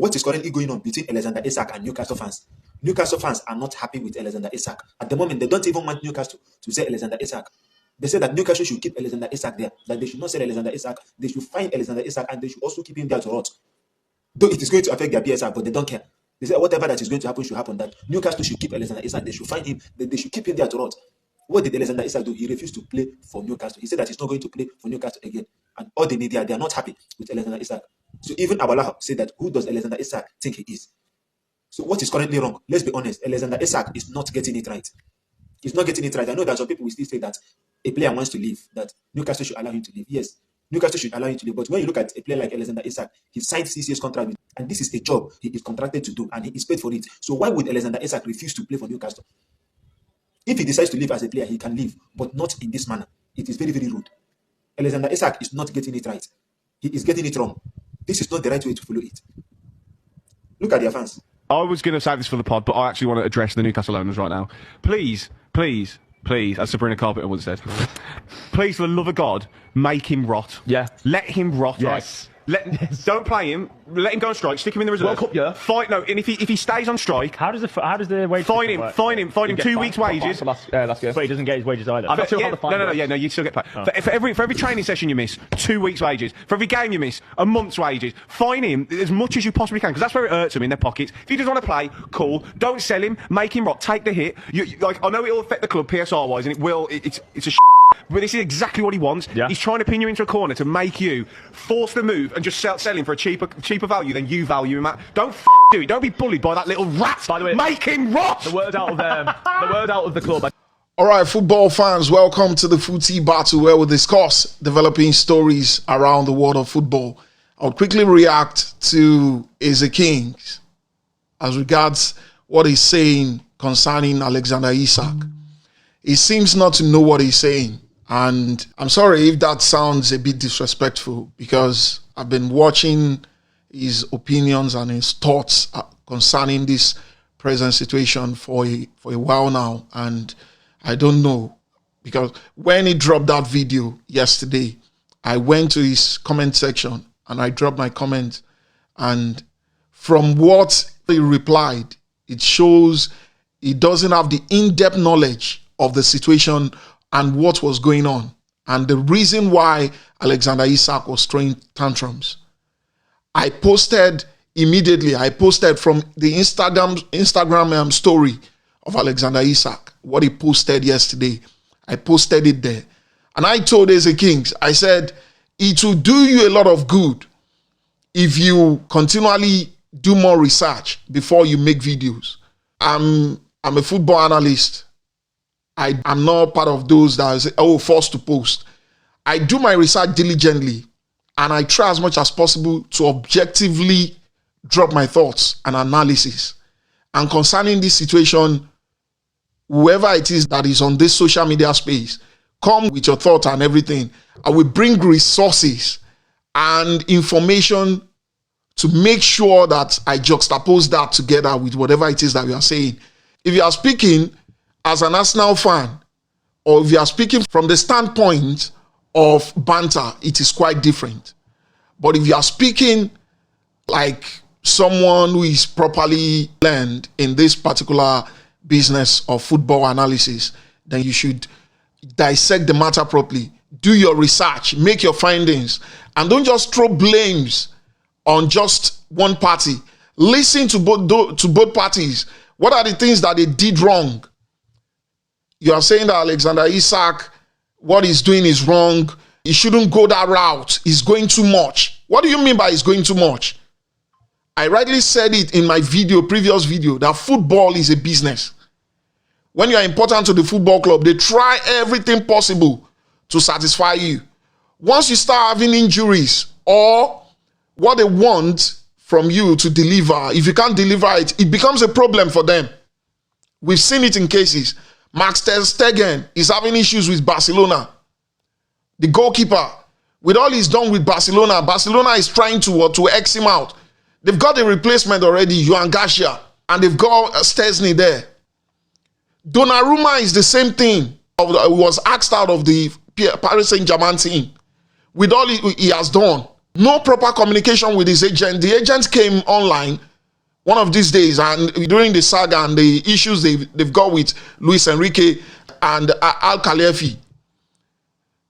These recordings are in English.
what is currently going on between Alexander Isak and Newcastle fans. Newcastle fans are not happy with Alexander Isak. At the moment, they don't even want Newcastle to sell Alexander Isak. They say that Newcastle should keep Alexander Isak there, that they should not sell Alexander Isak. They should find Alexander Isak and they should also keep him there to rot. Though it is going to affect their PSR, but they don't care. They say whatever that is going to happen should happen, that Newcastle should keep Alexander Isak. They should find him, they should keep him there to rot. What did Alexander Isak do? He refused to play for Newcastle. He said that he's not going to play for Newcastle again. And all the media, they are not happy with Alexander Isak. So even Abala said that, who does Alexander Isak think he is? So what is currently wrong? Let's be honest. Alexander Isak is not getting it right. He's not getting it right. I know that some people will still say that a player wants to leave, that Newcastle should allow him to leave. Yes, Newcastle should allow him to leave. But when you look at a player like Alexander Isak, he signed 6 years contract, and this is a job he is contracted to do, and he is paid for it. So why would Alexander Isak refuse to play for Newcastle? If he decides to leave as a player, he can leave, but not in this manner. It is very, very rude. Alexander Isak is not getting it right. He is getting it wrong. This is not the right way to follow it. Look at their fans. I was going to save this for the pod, but I actually want to address the Newcastle owners right now. Please, as Sabrina Carpenter once said, please, for the love of God, make him rot. Yeah. Let him rot, yes. Right? Don't play him. Let him go on strike. Stick him in the reserve. World Cup, yeah. Fight, no, and if he stays on strike, how does the wage? Fine him. 2 weeks' wages. Last year. But he doesn't get his wages either. I'm not sure how the fine. No, you still get paid. Oh. For every training session you miss, 2 weeks' wages. For every game you miss, a month's wages. Fine him as much as you possibly can, because that's where it hurts him in their pockets. If he doesn't want to play, cool. Don't sell him. Make him rot. Take the hit. I know it will affect the club PSR wise, and it will. It's a. But this is exactly what he wants. Yeah. He's trying to pin you into a corner to make you force the move and just sell him for a cheaper value than you value him at. Don't do it. Don't be bullied by that little rat. By the way, make him rot. The word out of the club. All right, football fans, welcome to the Footy Battle, where we discuss developing stories around the world of football. I'll quickly react to Isak as regards what he's saying concerning Alexander Isak. He seems not to know what he's saying. And I'm sorry if that sounds a bit disrespectful, because I've been watching his opinions and his thoughts concerning this present situation for a while now. And I don't know, because when he dropped that video yesterday, I went to his comment section and I dropped my comment. And from what he replied, it shows he doesn't have the in-depth knowledge of the situation and what was going on, and the reason why Alexander Isak was throwing tantrums. I posted immediately. I posted from the Instagram story of Alexander Isak, what he posted yesterday. I posted it there. And I told Isak, I said, it will do you a lot of good if you continually do more research before you make videos. I'm a football analyst. I'm not part of those that say, forced to post. I do my research diligently, and I try as much as possible to objectively drop my thoughts and analysis. And concerning this situation, whoever it is that is on this social media space, come with your thoughts and everything. I will bring resources and information to make sure that I juxtapose that together with whatever it is that we are saying. If you are speaking as an Arsenal fan, or if you are speaking from the standpoint of banter, it is quite different. But if you are speaking like someone who is properly learned in this particular business of football analysis, then you should dissect the matter properly. Do your research, make your findings, and don't just throw blames on just one party. Listen to both parties. What are the things that they did wrong? You are saying that Alexander Isak, what he's doing is wrong. He shouldn't go that route. He's going too much. What do you mean by he's going too much? I rightly said it in my previous video, that football is a business. When you are important to the football club, they try everything possible to satisfy you. Once you start having injuries or what they want from you to deliver, if you can't deliver it, it becomes a problem for them. We've seen it in cases. Max ter Stegen is having issues with Barcelona. The goalkeeper, with all he's done with Barcelona, Barcelona is trying to X him out. They've got a replacement already, Joan Garcia, and they've got Szczesny there. Donnarumma is the same thing. He was axed out of the Paris Saint-Germain team. With all he has done, No proper communication with his agent. The agent came online one of these days, and during the saga and the issues they've got with Luis Enrique and Al Khalefi,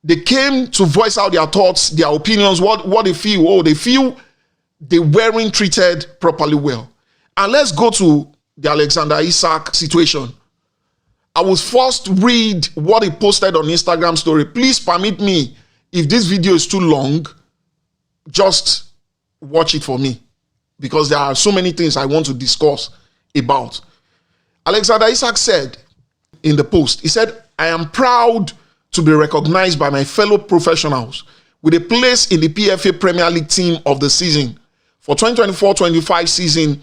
they came to voice out their thoughts, their opinions, what they feel. Oh, they feel they weren't treated properly well. And let's go to the Alexander Isak situation. I will first read what he posted on Instagram story. Please permit me, if this video is too long, just watch it for me, because there are so many things I want to discuss about. Alexander Isak said in the post, he said, I am proud to be recognized by my fellow professionals with a place in the PFA Premier League team of the season for 2024-25 season.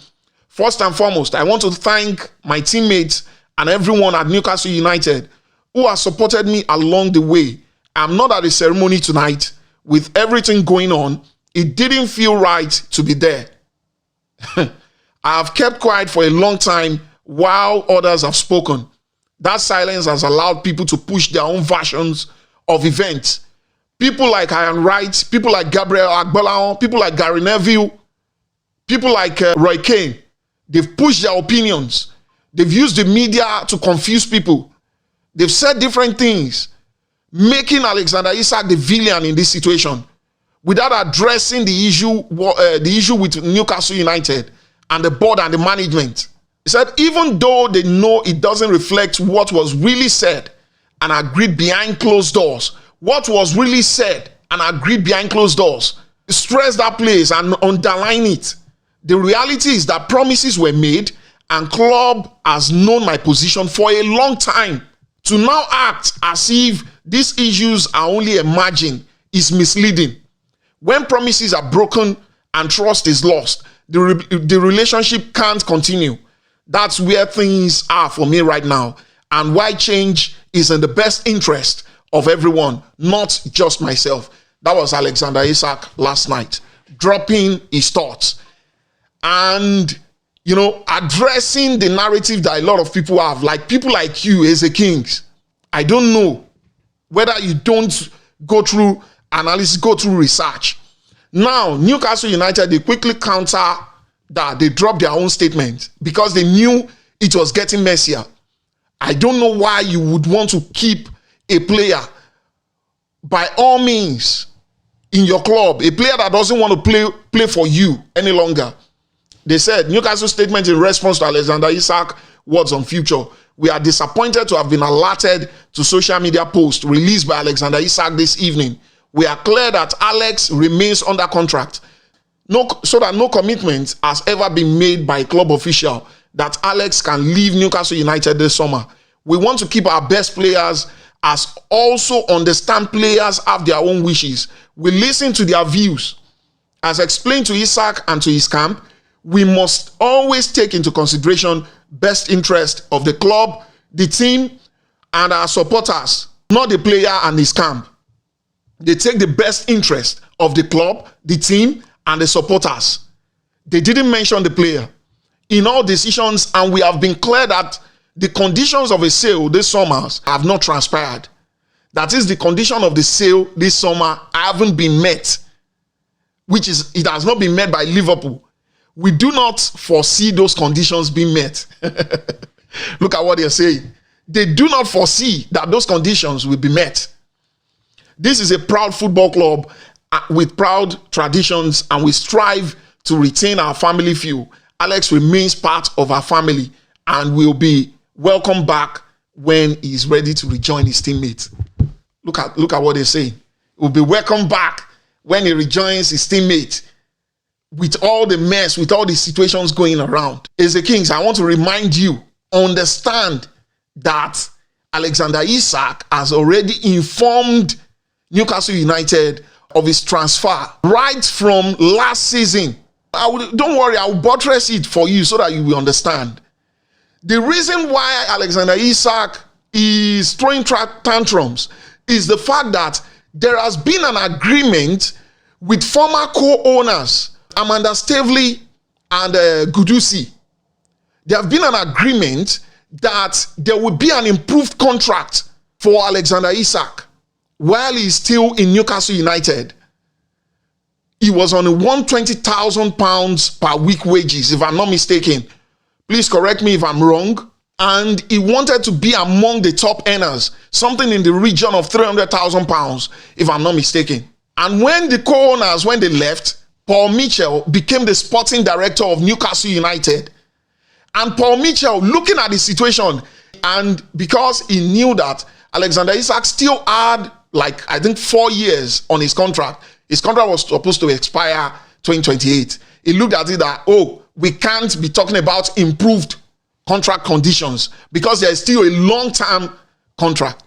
First and foremost, I want to thank my teammates and everyone at Newcastle United who has supported me along the way. I'm not at the ceremony tonight. With everything going on, it didn't feel right to be there. I have kept quiet for a long time while others have spoken. That silence has allowed people to push their own versions of events. People like Ian Wright, people like Gabriel Agbolahon, people like Gary Neville, people like Roy Keane. They've pushed their opinions. They've used the media to confuse people. They've said different things, making Alexander Isak the villain in this situation without addressing the issue with Newcastle United and the board and the management. He said, even though they know it doesn't reflect what was really said and agreed behind closed doors, what was really said and agreed behind closed doors, stress that place and underline it. The reality is that promises were made and club has known my position for a long time. To now act as if these issues are only emerging is misleading. When promises are broken and trust is lost, the relationship can't continue. That's where things are for me right now, and why change is in the best interest of everyone, not just myself. That was Alexander Isak last night, dropping his thoughts and, addressing the narrative that a lot of people have, like people like you as a Kings. I don't know whether you don't go through analysis, go through research. Now, Newcastle United, they quickly counter that. They dropped their own statement because they knew it was getting messier. I don't know why you would want to keep a player, by all means, in your club, a player that doesn't want to play for you any longer. They said, Newcastle statement in response to Alexander Isak words on future. We are disappointed to have been alerted to social media post released by Alexander Isak this evening. We are clear that Alex remains under contract, so that no commitment has ever been made by a club official that Alex can leave Newcastle United this summer. We want to keep our best players, as also understand players have their own wishes. We listen to their views. As explained to Isak and to his camp, we must always take into consideration best interest of the club, the team, and our supporters, not the player and his camp. They take the best interest of the club, the team, and the supporters. They didn't mention the player in all decisions, and we have been clear that the conditions of a sale this summer have not transpired. That is, the condition of the sale this summer haven't been met, which is, it has not been met by Liverpool. We do not foresee those conditions being met. Look at what they're saying. They do not foresee that those conditions will be met. This is a proud football club with proud traditions, and we strive to retain our family feel. Alex remains part of our family and will be welcome back when he's ready to rejoin his teammates. Look at what they say. He will be welcome back when he rejoins his teammates. With all the mess, with all the situations going around. As the Kings, I want to remind you, understand that Alexander Isak has already informed Newcastle United of his transfer right from last season. Don't worry, I will buttress it for you so that you will understand. The reason why Alexander Isak is throwing tantrums is the fact that there has been an agreement with former co-owners, Amanda Stavely and Gudusi. There have been an agreement that there will be an improved contract for Alexander Isak while he's still in Newcastle United. He was on a £120,000 per week wages, if I'm not mistaken. Please correct me if I'm wrong. And he wanted to be among the top earners, something in the region of £300,000, if I'm not mistaken. And when the co-owners, when they left, Paul Mitchell became the sporting director of Newcastle United. And Paul Mitchell, looking at the situation, and because he knew that Alexander Isak still had, like, I think 4 years on his contract was supposed to expire 2028. He looked at it that, oh, we can't be talking about improved contract conditions because there is still a long-term contract.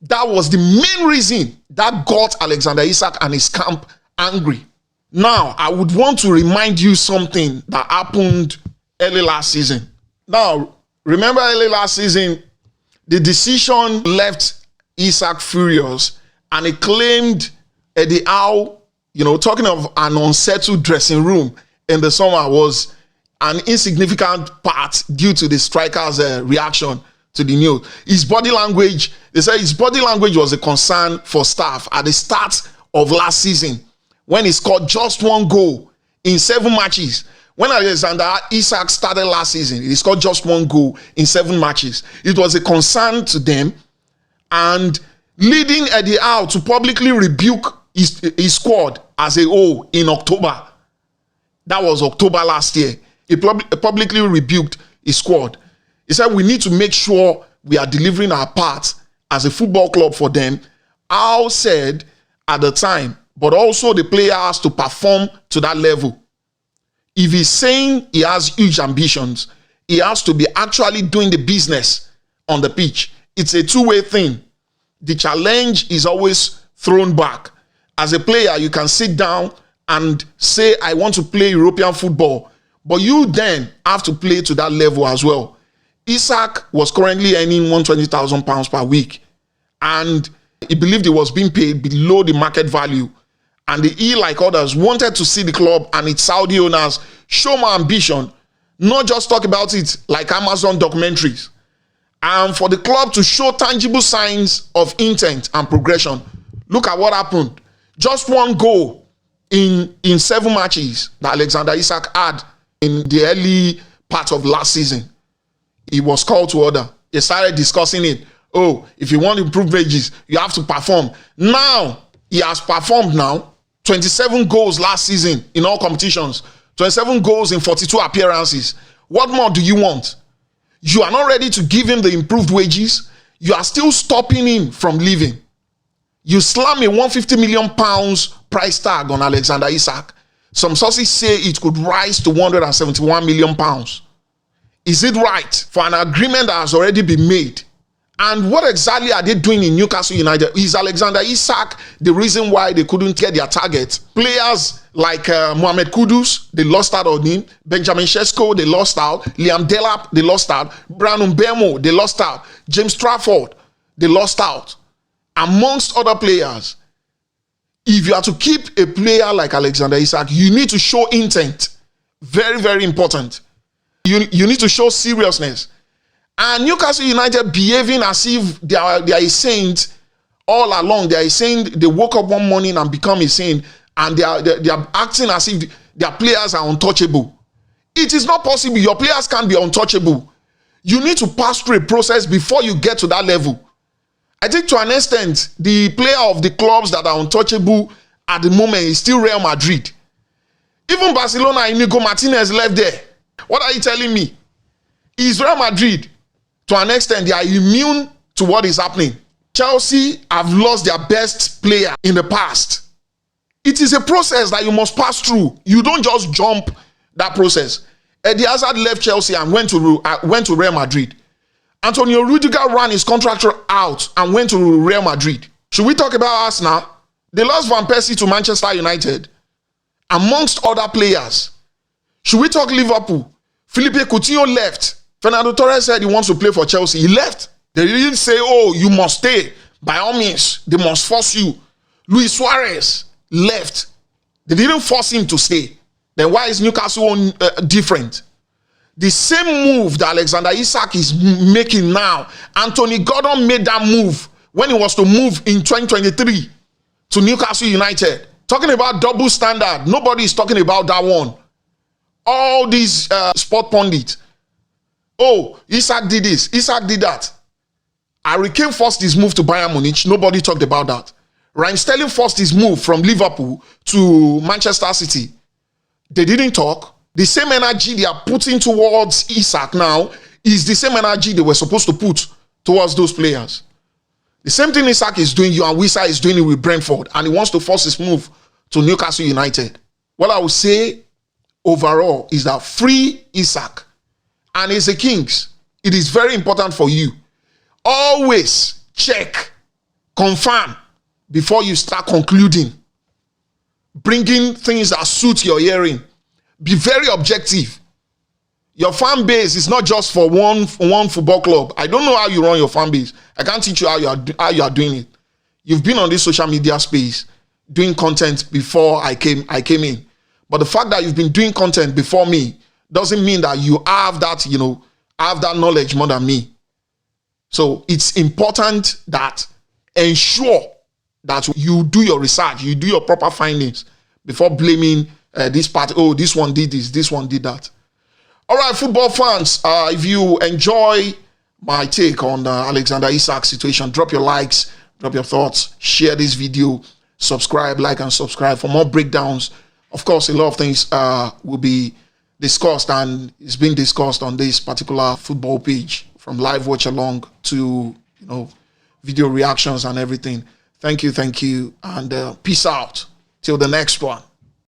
That was the main reason that got Alexander Isak and his camp angry. Now, I would want to remind you something that happened early last season. Now, remember early last season, the decision left Isak furious, and he claimed Eddie Howe, talking of an unsettled dressing room in the summer, was an insignificant part due to the striker's reaction to the news. His body language, they say his body language was a concern for staff at the start of last season when he scored just 1 goal in 7 matches. When Alexander Isak started last season, he scored just 1 goal in 7 matches. It was a concern to them, and leading Eddie Howe to publicly rebuke his squad as a whole in October. That was October last year. He publicly rebuked his squad. He said, we need to make sure we are delivering our part as a football club for them. Howe said at the time, but also the player has to perform to that level. If he's saying he has huge ambitions, he has to be actually doing the business on the pitch. It's a two-way thing. The challenge is always thrown back. As a player, you can sit down and say, I want to play European football, but you then have to play to that level as well. Isak was currently earning £120,000 per week, and he believed he was being paid below the market value. And he, like others, wanted to see the club and its Saudi owners show more ambition, not just talk about it like Amazon documentaries. And for the club to show tangible signs of intent and progression. Look at what happened. Just 1 goal in 7 matches that Alexander Isak had in the early part of last season. He was called to order. They started discussing it. Oh, if you want to improve wages, you have to perform. Now, he has performed now. 27 goals last season in all competitions. 27 goals in 42 appearances. What more do you want? You are not ready to give him the improved wages. You are still stopping him from leaving. You slam a £150 million price tag on Alexander Isak. Some sources say it could rise to £171 million. Is it right for an agreement that has already been made? And what exactly are they doing in Newcastle United? Is Alexander Isak the reason why they couldn't get their target? Players like Mohamed Kudus, they lost out on him. Benjamin Sesko, they lost out. Liam Delap, they lost out. Brandon Bemo, they lost out. James Trafford, they lost out. Amongst other players. If you are to keep a player like Alexander Isak, you need to show intent. Very, very important. You need to show seriousness. And Newcastle United behaving as if they are a saint all along. They are a saint. They woke up one morning and become a saint, and they are acting as if their players are untouchable. It is not possible. Your players can't be untouchable. You need to pass through a process before you get to that level. I think to an extent, the player of the clubs that are untouchable at the moment is still Real Madrid. Even Barcelona, Inigo Martinez left there. What are you telling me? Is Real Madrid, to an extent, they are immune to what is happening? Chelsea have lost their best player in the past. It is a process that you must pass through. You don't just jump that process. Eddie Hazard left Chelsea and went to Real Madrid. Antonio Rudiger ran his contract out and went to Real Madrid. Should we talk about Arsenal? They lost Van Persie to Manchester United, amongst other players. Should we talk Liverpool? Felipe Coutinho left. Fernando Torres said he wants to play for Chelsea. He left. They didn't say, oh, you must stay. By all means, they must force you. Luis Suarez left. They didn't force him to stay. Then why is Newcastle different? The same move that Alexander Isak is making now, Anthony Gordon made that move when he was to move in 2023 to Newcastle United Talking about double standard, nobody is talking about that one. All these sport pundits. Oh, Isak did this, Isak did that. Harry Kane forced his move to Bayern Munich. Nobody talked about that. Raheem Sterling forced his move from Liverpool to Manchester City. They didn't talk. The same energy they are putting towards Isak now is the same energy they were supposed to put towards those players. The same thing Isak is doing, Johan Wissa is doing it with Brentford, and he wants to force his move to Newcastle United. What I would say overall is that free Isak and as a Kings, it is very important for you. Always check, confirm before you start concluding. Bringing things that suit your hearing. Be very objective. Your fan base is not just for one football club. I don't know how you run your fan base. I can't teach you how you are doing it. You've been on this social media space doing content before I came in. But the fact that you've been doing content before me doesn't mean that you have that, have that knowledge more than me. So it's important that ensure that you do your research, you do your proper findings before blaming this part. Oh, this one did this one did that. All right, football fans, if you enjoy my take on the Alexander Isak situation, drop your likes, drop your thoughts, share this video, subscribe, like and subscribe for more breakdowns. Of course, a lot of things will be discussed, and it's being discussed on this particular football page, from live watch along to video reactions and everything. Thank you, and peace out till the next one.